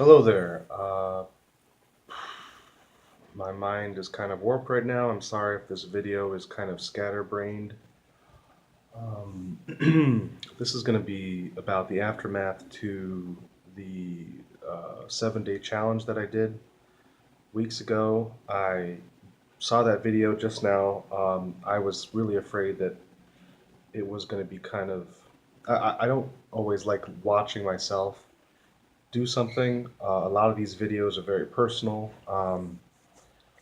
Hello there. My mind is kind of warped right now. I'm sorry if this video is kind of scatterbrained. This is going to be about the aftermath to the 7-day challenge that I did weeks ago. I saw that video just now. I was really afraid that it was going to be kind of. I don't always like watching myself do something. A lot of these videos are very personal.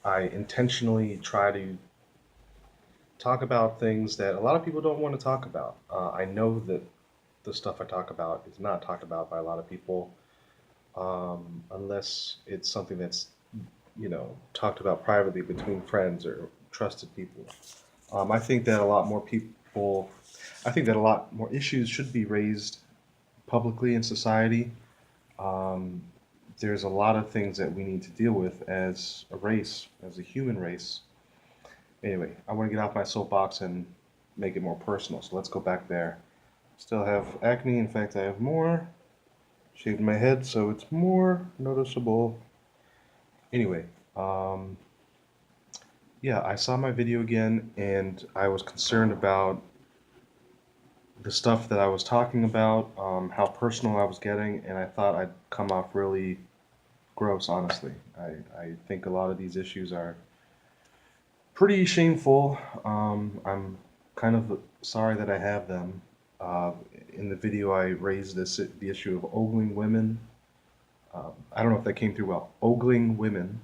I intentionally try to talk about things that a lot of people don't want to talk about. I know that the stuff I talk about is not talked about by a lot of people, unless it's something that's talked about privately between friends or trusted people. I think that a lot more people, I think that a lot more issues should be raised publicly in society. Um, there's a lot of things that we need to deal with as a race, as a human race. Anyway, I want to get off my soapbox and make it more personal. So let's go back there. Still have acne. In fact, I have more. Shaved my head, so it's more noticeable. Anyway, um, yeah, I saw my video again, and I was concerned about the stuff that I was talking about, how personal I was getting, and I thought I'd come off really gross, honestly. I think a lot of these issues are pretty shameful. I'm kind of sorry that I have them. Uh, in the video, I raised the issue of ogling women. I don't know if that came through well. Ogling women,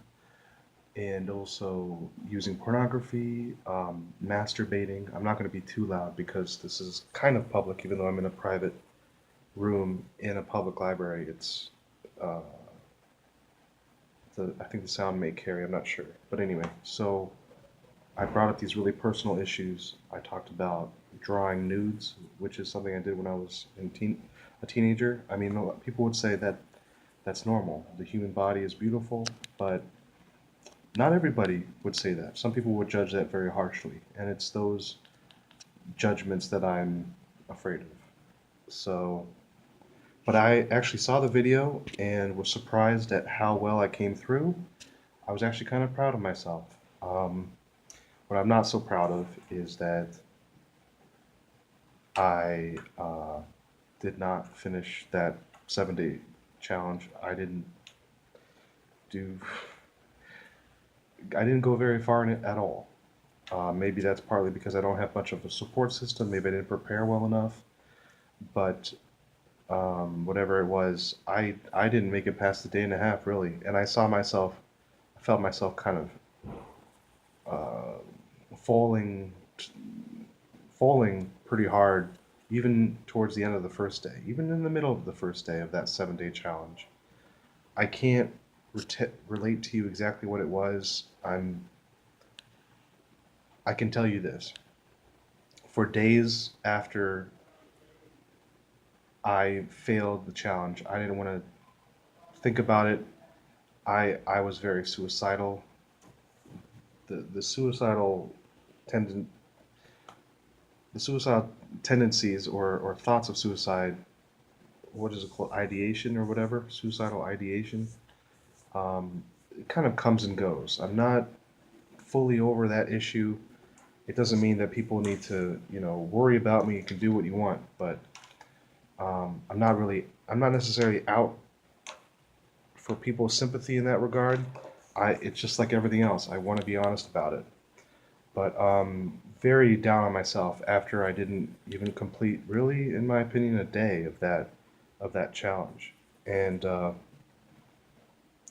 and also using pornography, masturbating. I'm not going to be too loud because this is kind of public, even though I'm in a private room in a public library. Uh, I think the sound may carry. I'm not sure, but anyway. So I brought up these really personal issues. I talked about drawing nudes, which is something I did when I was a teenager. I mean, people would say that that's normal. The human body is beautiful, but not everybody would say that. Some people would judge that very harshly, and it's those judgments that I'm afraid of. So, but I actually saw the video and was surprised at how well I came through. I was actually kind of proud of myself. Um, what I'm not so proud of is that I did not finish that 7-day challenge. Do, I didn't go very far in it at all. Maybe that's partly because I don't have much of a support system. Maybe I didn't prepare well enough. But whatever it was, I didn't make it past the day and a half really, and I felt myself kind of falling, falling pretty hard, even towards the end of the first day, even in the middle of the first day of that 7-day challenge. I can't relate to you exactly what it was. I can tell you this: for days after I failed the challenge, I didn't want to think about it. I was very suicidal. The suicidal tendon the suicidal tendencies or thoughts of suicide, what is it called, ideation or whatever, suicidal ideation, it kind of comes and goes. I'm not fully over that issue. It doesn't mean that people need to, worry about me. You can do what you want, but I'm not necessarily out for people's sympathy in that regard. It's just like everything else. I want to be honest about it. But very down on myself after I didn't even complete, really, in my opinion, a day of that challenge. And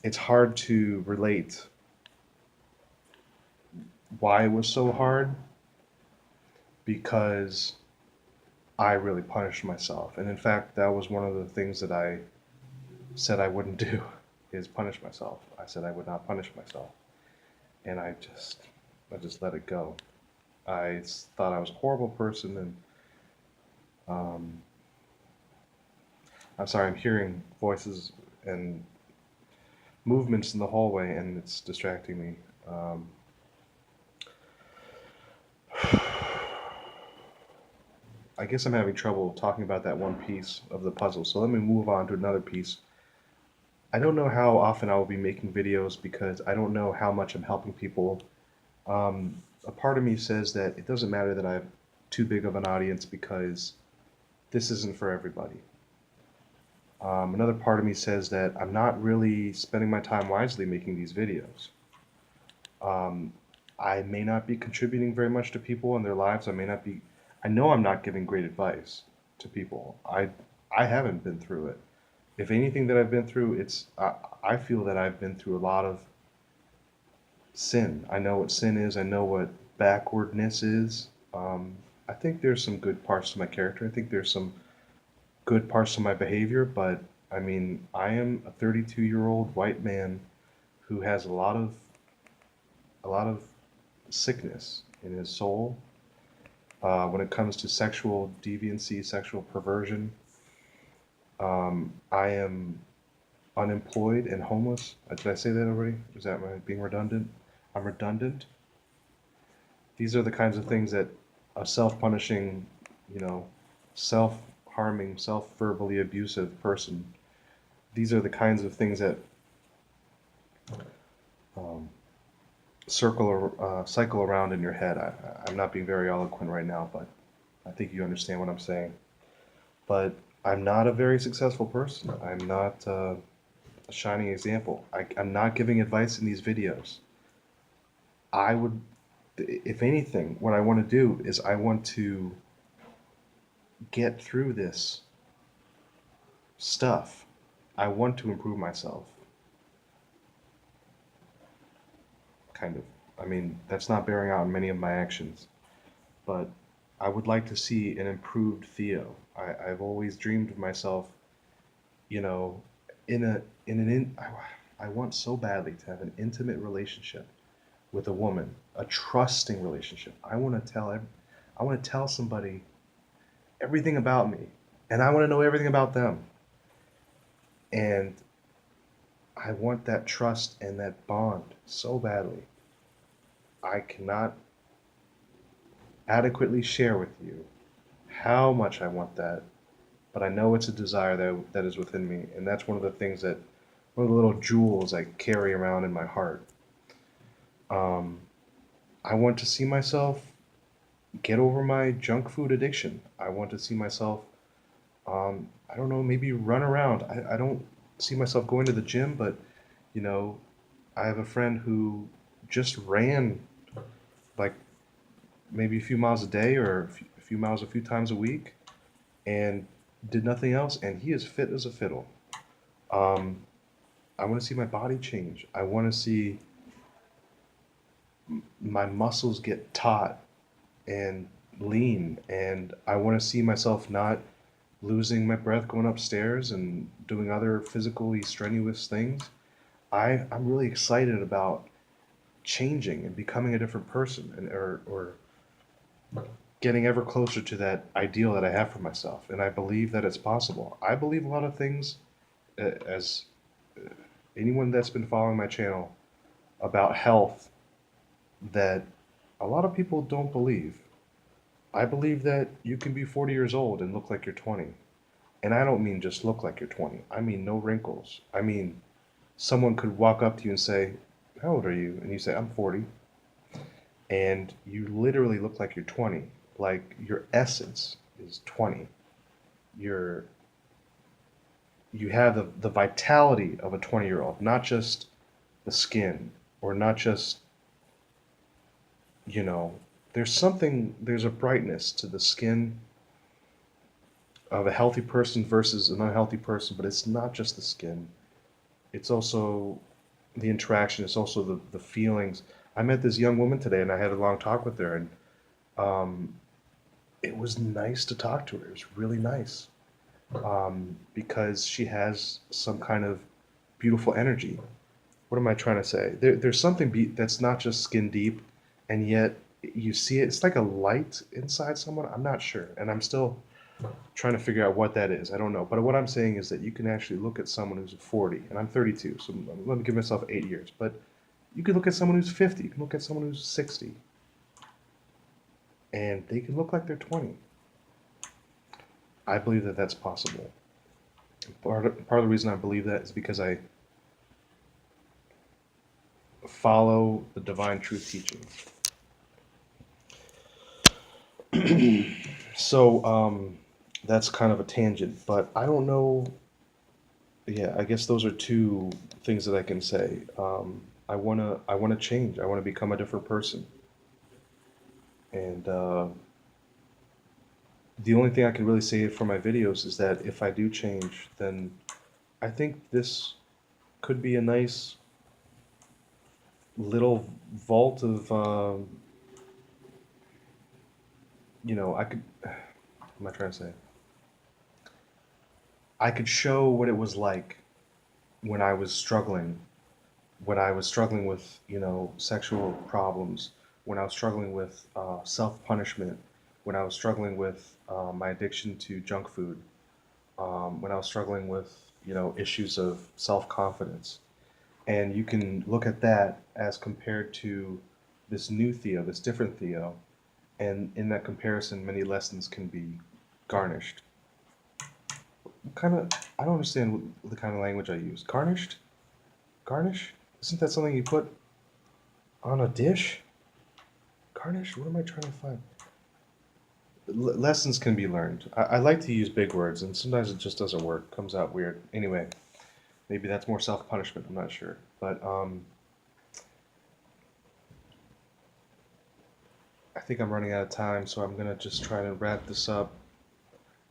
it's hard to relate why it was so hard because I really punished myself. And in fact, that was one of the things that I said I wouldn't do is punish myself. I said I would not punish myself. And I just let it go. I thought I was a horrible person, and um, I'm sorry, I'm hearing voices and movements in the hallway, and it's distracting me. I guess I'm having trouble talking about that one piece of the puzzle, so let me move on to another piece. I don't know how often I will be making videos because I don't know how much I'm helping people. A part of me says that it doesn't matter that I have too big of an audience because this isn't for everybody. Another part of me says that I'm not really spending my time wisely making these videos. Um, I may not be contributing very much to people in their lives. I know I'm not giving great advice to people. I haven't been through it. If anything that I've been through, I feel that I've been through a lot of sin. I know what sin is. I know what backwardness is. I think there's some good parts to my character. I think there's some good parts to my behavior, but I mean, I am a 32-year-old white man who has a lot of sickness in his soul. When it comes to sexual deviancy, sexual perversion, I am unemployed and homeless. Did I say that already? Is that my being redundant? I'm redundant. These are the kinds of things that a self-punishing, you know, self-harming, self-verbally abusive person, these are the kinds of things that um, cycle around in your head. I'm not being very eloquent right now, but I think you understand what I'm saying. But I'm not a very successful person. I'm not a shining example. I'm not giving advice in these videos. I would, if anything, what I want to do is I want to get through this stuff. I want to improve myself, kind of. I mean, that's not bearing out in many of my actions, but I would like to see an improved Theo. I've always dreamed of myself, you know, in a in an in. I want so badly to have an intimate relationship with a woman, a trusting relationship. I want to tell somebody everything about me, and I want to know everything about them. And I want that trust and that bond so badly. I cannot adequately share with you how much I want that, but I know it's a desire that is within me, and that's one of the little jewels I carry around in my heart. Um, I want to see myself get over my junk food addiction. I want to see myself, I don't know, maybe run around. I don't see myself going to the gym, but you know, I have a friend who just ran like maybe a few miles a day or a few miles a few times a week and did nothing else, and he is fit as a fiddle. Um, I want to see my body change. I want to see my muscles get taut and lean, and I want to see myself not losing my breath going upstairs and doing other physically strenuous things. I'm really excited about changing and becoming a different person or getting ever closer to that ideal that I have for myself. And I believe that it's possible. I believe a lot of things, as anyone that's been following my channel about health, that a lot of people don't believe. I believe that you can be 40 years old and look like you're 20. And I don't mean just look like you're 20. I mean no wrinkles. I mean someone could walk up to you and say, "How old are you?" And you say, "I'm 40." And you literally look like you're 20. Like your essence is 20. You're you have the vitality of a 20-year-old, not just the skin or not just, you know, there's a brightness to the skin of a healthy person versus an unhealthy person, but it's not just the skin. It's also the interaction. It's also the feelings. I met this young woman today and I had a long talk with her, and um, it was nice to talk to her. It was really nice because she has some kind of beautiful energy. What am I trying to say? There's something that's not just skin deep, and yet you see it. It's like a light inside someone. I'm not sure, and I'm still trying to figure out what that is. I don't know. But what I'm saying is that you can actually look at someone who's 40, and I'm 32, so let me give myself 8 years. But you can look at someone who's 50. You can look at someone who's 60, and they can look like they're 20. I believe that that's possible. Part of the reason I believe that is because follow the divine truth teachings. So that's kind of a tangent, but I don't know. Yeah, I guess those are two things that I can say. I wanna change. I wanna become a different person, and the only thing I can really say for my videos is that if I do change, then I think this could be a nice little vault of, I could. What am I trying to say? I could show what it was like when I was struggling, with, sexual problems, when I was struggling with self-punishment, when I was struggling with my addiction to junk food, when I was struggling with, issues of self-confidence. And you can look at that as compared to this new Theo, this different Theo, and in that comparison, many lessons can be garnished. What kind of, I don't understand the kind of language I use. Garnished? Garnish? Isn't that something you put on a dish? Garnish? What am I trying to find? Lessons can be learned. I like to use big words, and sometimes it just doesn't work. Comes out weird. Anyway, maybe that's more self-punishment. I'm not sure. But I think I'm running out of time, so I'm gonna just try to wrap this up.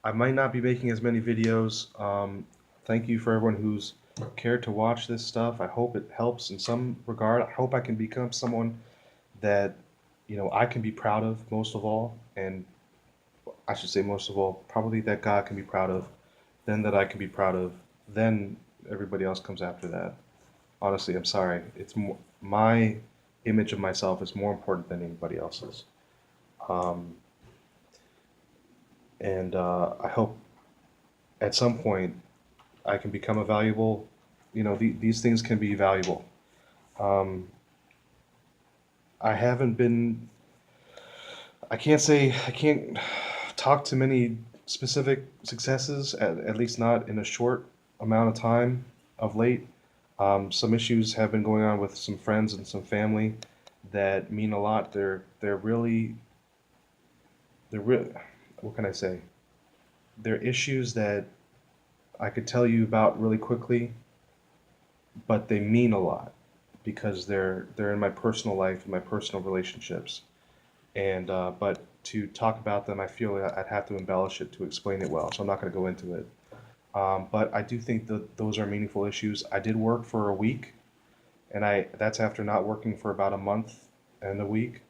I might not be making as many videos. Thank you for everyone who's cared to watch this stuff. I hope it helps in some regard. I hope I can become someone that, I can be proud of most of all, and I should say most of all, probably that God can be proud of, then that I can be proud of, then everybody else comes after that. Honestly, I'm sorry. It's more, my image of myself is more important than anybody else's. Um, and I hope at some point I can become a valuable, these things can be valuable. Um, I haven't been, I can't talk to many specific successes, at least not in a short amount of time of late. Some issues have been going on with some friends and some family that mean a lot. They're really, what can I say? They're issues that I could tell you about really quickly, but they mean a lot because they're in my personal life and my personal relationships. And but to talk about them, I feel like I'd have to embellish it to explain it well. So I'm not going to go into it. But I do think that those are meaningful issues. I did work for a week, and that's after not working for about a month and a week.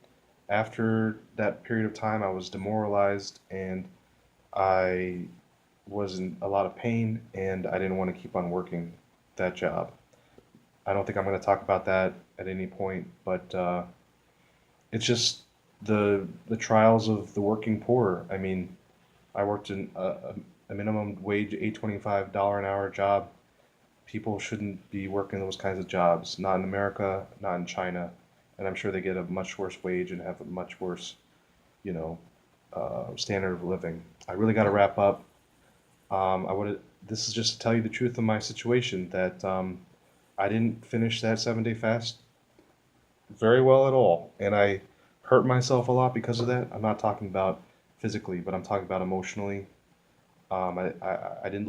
After that period of time, I was demoralized and I was in a lot of pain, and I didn't want to keep on working that job. I don't think I'm going to talk about that at any point, but it's just the trials of the working poor. I mean, I worked in a minimum wage $8.25 an hour job. People shouldn't be working those kinds of jobs. Not in America, not in China, and I'm sure they get a much worse wage and have a much worse, you know, standard of living. I really got to wrap up. I would. This is just to tell you the truth of my situation that I didn't finish that 7 day fast very well at all, and I hurt myself a lot because of that. I'm not talking about physically, but I'm talking about emotionally. I didn't